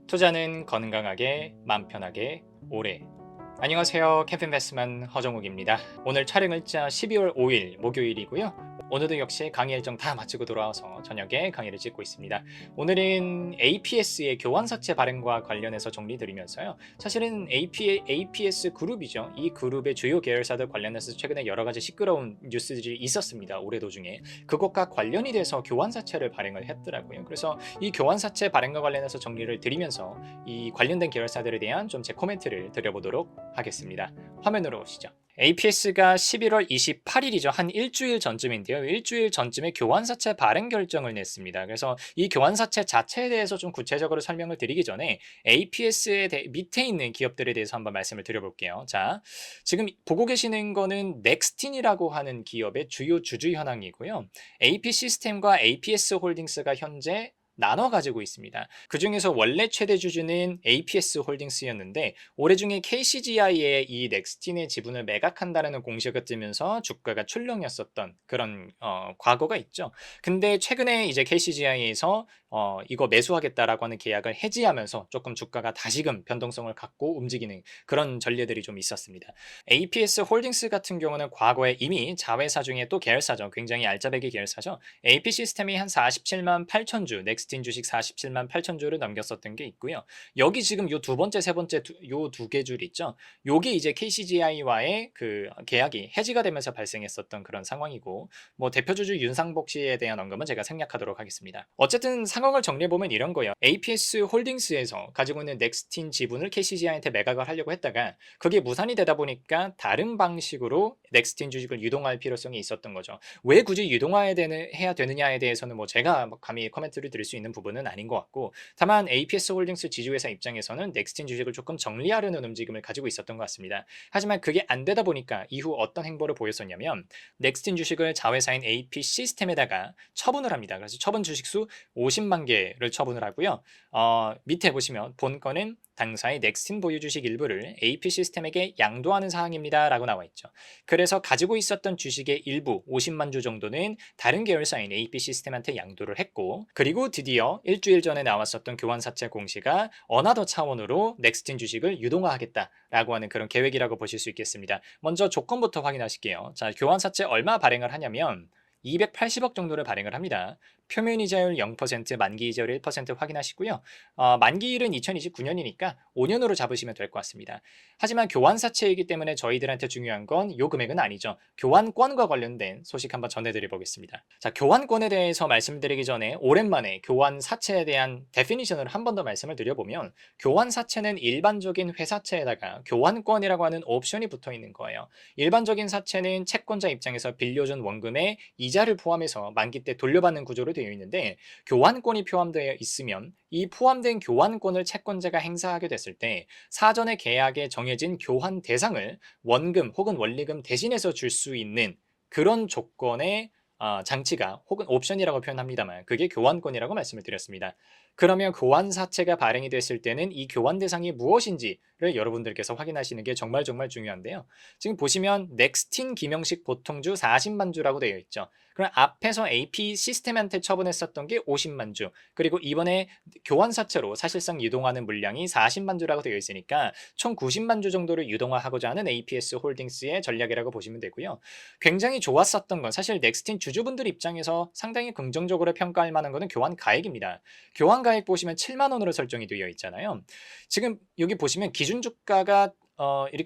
투자는 건강하게, 맘 편하게, 오래. 안녕하세요. 캠핑베스만 허정욱입니다. 오늘 촬영일자 12월 5일 목요일이고요. 오늘도 역시 강의 일정 다 마치고 돌아와서 저녁에 강의를 찍고 있습니다. 오늘은 APS의 교환사채 발행과 관련해서 정리드리면서요. 사실은 APS 그룹이죠. 이 그룹의 주요 계열사들 관련해서 최근에 여러 가지 시끄러운 뉴스들이 있었습니다. 올해 도중에. 그것과 관련이 돼서 교환사채를 발행을 했더라고요. 그래서 이 교환사채 발행과 관련해서 정리를 드리면서 이 관련된 계열사들에 대한 좀 제 코멘트를 드려보도록 하겠습니다. 화면으로 오시죠. APS가 11월 28일이죠. 한 일주일 전쯤인데요. 일주일 전쯤에 교환사채 발행 결정을 냈습니다. 그래서 이 교환사채 자체에 대해서 좀 구체적으로 설명을 드리기 전에 APS의 밑에 있는 기업들에 대해서 한번 말씀을 드려볼게요. 자, 지금 보고 계시는 거는 넥스틴이라고 하는 기업의 주요 주주 현황이고요. AP 시스템과 APS 홀딩스가 현재 나눠 가지고 있습니다. 그 중에서 원래 최대 주주는 APS 홀딩스였는데 올해 중에 KCGI의 이 넥스틴의 지분을 매각한다는 공시가 뜨면서 주가가 출렁였었던 그런 과거가 있죠. 근데 최근에 이제 KCGI에서 이거 매수하겠다라고 하는 계약을 해지하면서 조금 주가가 다시금 변동성을 갖고 움직이는 그런 전례들이 좀 있었습니다. APS 홀딩스 같은 경우는 과거에 이미 자회사 중에 또 계열사죠. 굉장히 알짜배기 계열사죠. AP 시스템이 한 47만 8천 주, 넥스틴 주식 47만 8천 주를 넘겼었던 게 있고요. 여기 지금 요 두 번째, 세 번째 요 두 개 줄 있죠. 요게 이제 KCGI와의 그 계약이 해지가 되면서 발생했었던 그런 상황이고, 뭐 대표주주 윤상복 씨에 대한 언급은 제가 생략하도록 하겠습니다. 어쨌든 상황을 정리해 보면 이런 거예요. APS 홀딩스에서 가지고 있는 넥스틴 지분을 KCGI한테 매각을 하려고 했다가 그게 무산이 되다 보니까 다른 방식으로 넥스틴 주식을 유동할 필요성이 있었던 거죠. 왜 굳이 해야 되느냐에 대해서는 뭐 제가 감히 코멘트를 드릴 수 있는 부분은 아닌 것 같고, 다만 APS 홀딩스 지주회사 입장에서는 넥스틴 주식을 조금 정리하려는 움직임을 가지고 있었던 것 같습니다. 하지만 그게 안 되다 보니까 이후 어떤 행보를 보였었냐면 넥스틴 주식을 자회사인 AP 시스템에다가 처분을 합니다. 그래서 처분 주식수 50만 개를 처분을 하고요. 밑에 보시면 본건은 당사의 넥스틴 보유 주식 일부를 AP 시스템에게 양도하는 사항입니다 라고 나와 있죠. 그래서 가지고 있었던 주식의 일부 50만 주 정도는 다른 계열사인 AP 시스템한테 양도를 했고, 그리고 드디어 일주일 전에 나왔었던 교환사채 공시가 어나더 차원으로 넥스틴 주식을 유동화하겠다라고 하는 그런 계획이라고 보실 수 있겠습니다. 먼저 조건부터 확인하실게요. 자, 교환사채 얼마 발행을 하냐면 280억 정도를 발행을 합니다. 표면이자율 0%, 만기이자율 1% 확인하시고요. 만기일은 2029년이니까 5년으로 잡으시면 될 것 같습니다. 하지만 교환사채이기 때문에 저희들한테 중요한 건 이 금액은 아니죠. 교환권과 관련된 소식 한번 전해드려 보겠습니다. 자, 교환권에 대해서 말씀드리기 전에 오랜만에 교환사채에 대한 데피니션을 한 번 더 말씀을 드려보면, 교환사채는 일반적인 회사채에다가 교환권이라고 하는 옵션이 붙어 있는 거예요. 일반적인 사채는 채권자 입장에서 빌려준 원금에 이자를 포함해서 만기 때 돌려받는 구조로 되어 있는데, 교환권이 포함되어 있으면 이 포함된 교환권을 채권자가 행사하게 됐을 때 사전에 계약에 정해진 교환 대상을 원금 혹은 원리금 대신해서 줄 수 있는 그런 조건의 장치가, 혹은 옵션이라고 표현합니다만, 그게 교환권이라고 말씀을 드렸습니다. 그러면 교환사채가 발행이 됐을 때는 이 교환 대상이 무엇인지를 여러분들께서 확인하시는 게 정말 중요한데요. 지금 보시면 넥스틴 김영식 보통주 40만 주라고 되어 있죠. 그럼 앞에서 AP 시스템한테 처분했었던 게 50만 주, 그리고 이번에 교환사채로 사실상 유동하는 물량이 40만 주라고 되어 있으니까 총 90만 주 정도를 유동화하고자 하는 APS 홀딩스의 전략이라고 보시면 되고요. 굉장히 좋았었던 건, 사실 넥스틴 주주분들 입장에서 상당히 긍정적으로 평가할 만한 것은 교환 가액입니다. 교환 가액 보시면 7만 원으로 설정이 되어 있잖아요. 지금 여기 보시면 기준 주가가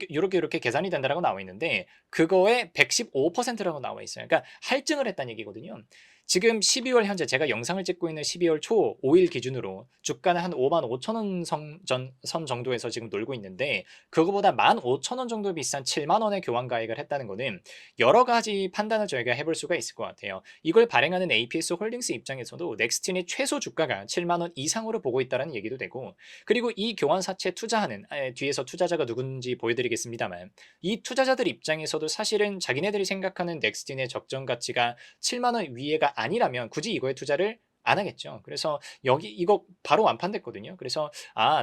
이렇게 계산이 된다라고 나와 있는데, 그거에 115%라고 나와 있어요. 그러니까 할증을 했다는 얘기거든요. 지금 12월 현재 제가 영상을 찍고 있는 12월 초 5일 기준으로 주가는 한 5만 5천 원 선 정도에서 지금 놀고 있는데, 그거보다 15,000원 정도 비싼 7만 원의 교환 가액을 했다는 거는 여러 가지 판단을 저희가 해볼 수가 있을 것 같아요. 이걸 발행하는 APS 홀딩스 입장에서도 넥스틴의 최소 주가가 7만 원 이상으로 보고 있다는 얘기도 되고, 그리고 이 교환사채 투자하는 뒤에서 투자자가 누군지 보여드리겠습니다만, 이 투자자들 입장에서도 사실은 자기네들이 생각하는 넥스틴의 적정 가치가 7만 원 위에가 아니라면 굳이 이거에 투자를 안 하겠죠. 그래서 여기 이거 바로 완판됐거든요. 그래서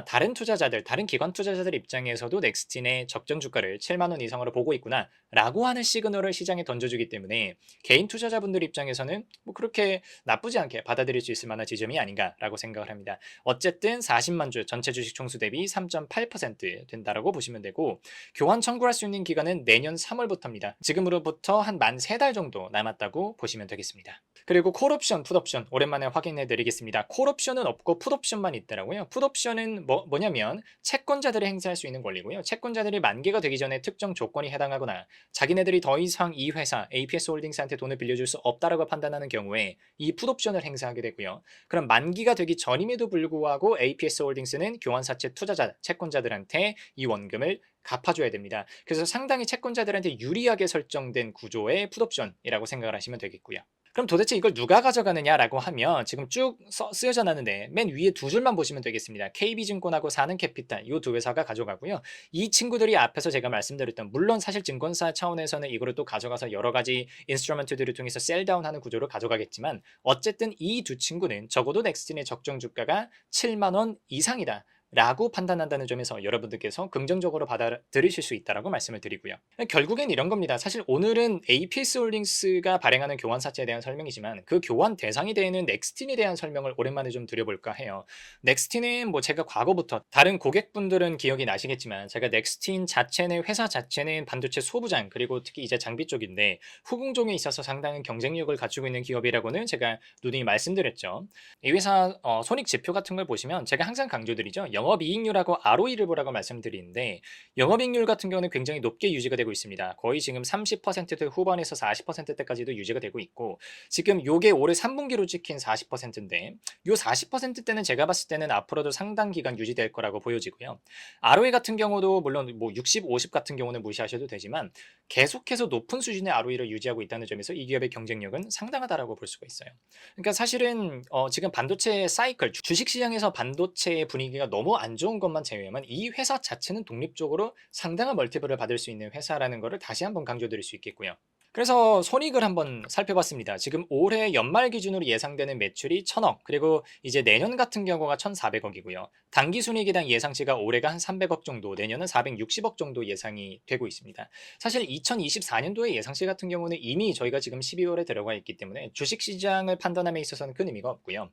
다른 투자자들, 다른 기관 투자자들 입장에서도 넥스틴의 적정 주가를 7만 원 이상으로 보고 있구나라고 하는 시그널을 시장에 던져주기 때문에 개인 투자자분들 입장에서는 뭐 그렇게 나쁘지 않게 받아들일 수 있을 만한 지점이 아닌가라고 생각을 합니다. 어쨌든 40만 주 전체 주식 총수 대비 3.8% 된다라고 보시면 되고, 교환 청구할 수 있는 기간은 내년 3월부터입니다. 지금으로부터 한 만 3달 정도 남았다고 보시면 되겠습니다. 그리고 콜옵션, 풋옵션 오랜만에 확인해 드리겠습니다. 콜옵션은 없고 풋옵션만 있더라고요. 풋옵션은 뭐냐면 채권자들이 행사할 수 있는 권리고요. 채권자들이 만기가 되기 전에 특정 조건이 해당하거나 자기네들이 더 이상 이 회사 APS 홀딩스한테 돈을 빌려줄 수 없다라고 판단하는 경우에 이 풋옵션을 행사하게 되고요. 그럼 만기가 되기 전임에도 불구하고 APS 홀딩스는 교환사채 투자자, 채권자들한테 이 원금을 갚아줘야 됩니다. 그래서 상당히 채권자들한테 유리하게 설정된 구조의 풋옵션이라고 생각을 하시면 되겠고요. 그럼 도대체 이걸 누가 가져가느냐라고 하면 지금 쭉 쓰여져 나는데 맨 위에 두 줄만 보시면 되겠습니다. KB증권하고 사는캐피탈 이 두 회사가 가져가고요. 이 친구들이 앞에서 제가 말씀드렸던, 물론 사실 증권사 차원에서는 이거를 또 가져가서 여러 가지 인스트루먼트들을 통해서 셀다운하는 구조로 가져가겠지만 어쨌든 이 두 친구는 적어도 넥스틴의 적정 주가가 7만 원 이상이다 라고 판단한다는 점에서 여러분들께서 긍정적으로 받아들이실 수 있다고 말씀을 드리고요. 결국엔 이런 겁니다. 사실 오늘은 APS 홀딩스가 발행하는 교환사채에 대한 설명이지만 그 교환 대상이 되는 넥스틴에 대한 설명을 오랜만에 좀 드려볼까 해요. 넥스틴은 뭐 제가 과거부터, 다른 고객분들은 기억이 나시겠지만 제가 넥스틴 자체는, 회사 자체는 반도체 소부장 그리고 특히 이제 장비 쪽인데 후궁종에 있어서 상당한 경쟁력을 갖추고 있는 기업이라고는 제가 누누이 말씀드렸죠. 이 회사 손익 지표 같은 걸 보시면 제가 항상 강조드리죠. 영업이익률하고 ROE를 보라고 말씀드리는데 영업이익률 같은 경우는 굉장히 높게 유지가 되고 있습니다. 거의 지금 30% 후반에서 40%대까지도 유지가 되고 있고, 지금 요게 올해 3분기로 찍힌 40%인데 요 40%대는 제가 봤을 때는 앞으로도 상당 기간 유지될 거라고 보여지고요. ROE 같은 경우도 물론 뭐 60, 50 같은 경우는 무시하셔도 되지만 계속해서 높은 수준의 ROE를 유지하고 있다는 점에서 이 기업의 경쟁력은 상당하다라고 볼 수가 있어요. 그러니까 사실은 지금 반도체 사이클, 주식시장에서 반도체의 분위기가 너무 안 좋은 것만 제외하면 이 회사 자체는 독립적으로 상당한 멀티플을 받을 수 있는 회사라는 것을 다시 한번 강조드릴 수 있겠고요. 그래서 손익을 한번 살펴봤습니다. 지금 올해 연말 기준으로 예상되는 매출이 1,000억, 그리고 이제 내년 같은 경우가 1,400억이고요. 당기순이익당 예상치가 올해가 한 300억 정도, 내년은 460억 정도 예상이 되고 있습니다. 사실 2024년도의 예상치 같은 경우는 이미 저희가 지금 12월에 들어가 있기 때문에 주식시장을 판단함에 있어서는 큰 의미가 없고요.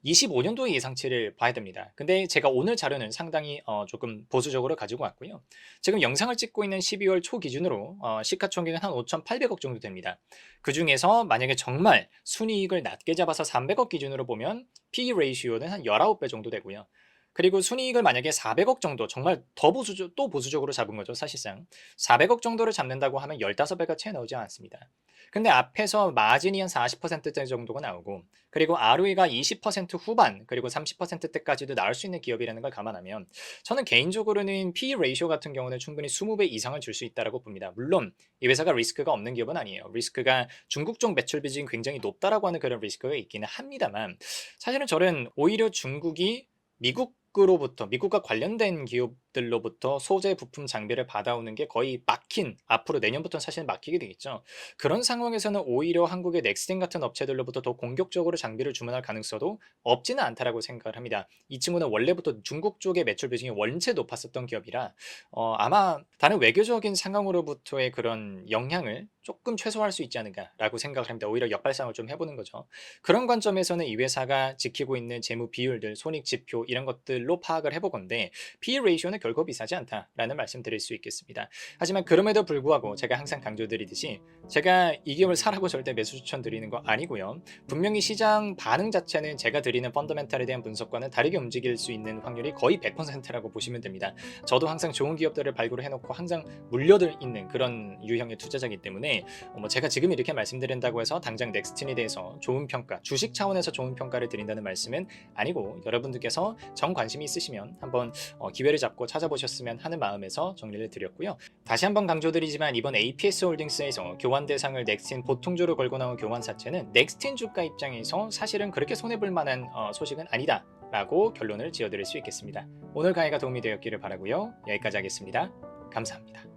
25년도의 예상치를 봐야 됩니다. 근데 제가 오늘 자료는 상당히 조금 보수적으로 가지고 왔고요. 지금 영상을 찍고 있는 12월 초 기준으로 시가총액은 한 5,800억 정도 됩니다. 그 중에서 만약에 정말 순이익을 낮게 잡아서 300억 기준으로 보면 PE 레이시오는 한 19배 정도 되고요. 그리고 순이익을 만약에 400억 정도, 정말 더 또 보수적으로 잡은 거죠, 사실상. 400억 정도를 잡는다고 하면 15배가 채 나오지 않습니다. 근데 앞에서 마진이 한 40%대 정도가 나오고, 그리고 ROE가 20% 후반, 그리고 30%대까지도 나올 수 있는 기업이라는 걸 감안하면 저는 개인적으로는 PE 레이쇼 같은 경우는 충분히 20배 이상을 줄 수 있다고 봅니다. 물론 이 회사가 리스크가 없는 기업은 아니에요. 리스크가 중국 쪽 매출 비중이 굉장히 높다라고 하는 그런 리스크가 있기는 합니다만, 사실은 저는 오히려 중국이 미국과 관련된 기업들로부터 소재, 부품, 장비를 받아오는 게 거의 막힌, 앞으로 내년부터는 사실 막히게 되겠죠. 그런 상황에서는 오히려 한국의 넥스틴 같은 업체들로부터 더 공격적으로 장비를 주문할 가능성도 없지는 않다라고 생각을 합니다. 이 친구는 원래부터 중국 쪽의 매출 비중이 원체 높았었던 기업이라 아마 다른 외교적인 상황으로부터의 그런 영향을 조금 최소화할 수 있지 않을까라고 생각을 합니다. 오히려 역발상을 좀 해보는 거죠. 그런 관점에서는 이 회사가 지키고 있는 재무 비율들, 손익 지표 이런 것들로 파악을 해보건데 PE 레이쇼는 결코 비싸지 않다라는 말씀 드릴 수 있겠습니다. 하지만 그럼에도 불구하고 제가 항상 강조드리듯이 제가 이 기업을 사라고 절대 매수 추천 드리는 거 아니고요. 분명히 시장 반응 자체는 제가 드리는 펀더멘탈에 대한 분석과는 다르게 움직일 수 있는 확률이 거의 100%라고 보시면 됩니다. 저도 항상 좋은 기업들을 발굴을 해놓고 항상 물려들 있는 그런 유형의 투자자이기 때문에 제가 지금 이렇게 말씀드린다고 해서 당장 넥스틴에 대해서 좋은 평가, 주식 차원에서 좋은 평가를 드린다는 말씀은 아니고, 여러분들께서 정 관심이 있으시면 한번 기회를 잡고 찾아보셨으면 하는 마음에서 정리를 드렸고요. 다시 한번 강조드리지만 이번 APS 홀딩스에서 교환 대상을 넥스틴 보통주로 걸고 나온 교환사채는 넥스틴 주가 입장에서 사실은 그렇게 손해볼 만한 소식은 아니다 라고 결론을 지어드릴 수 있겠습니다. 오늘 강의가 도움이 되었기를 바라고요. 여기까지 하겠습니다. 감사합니다.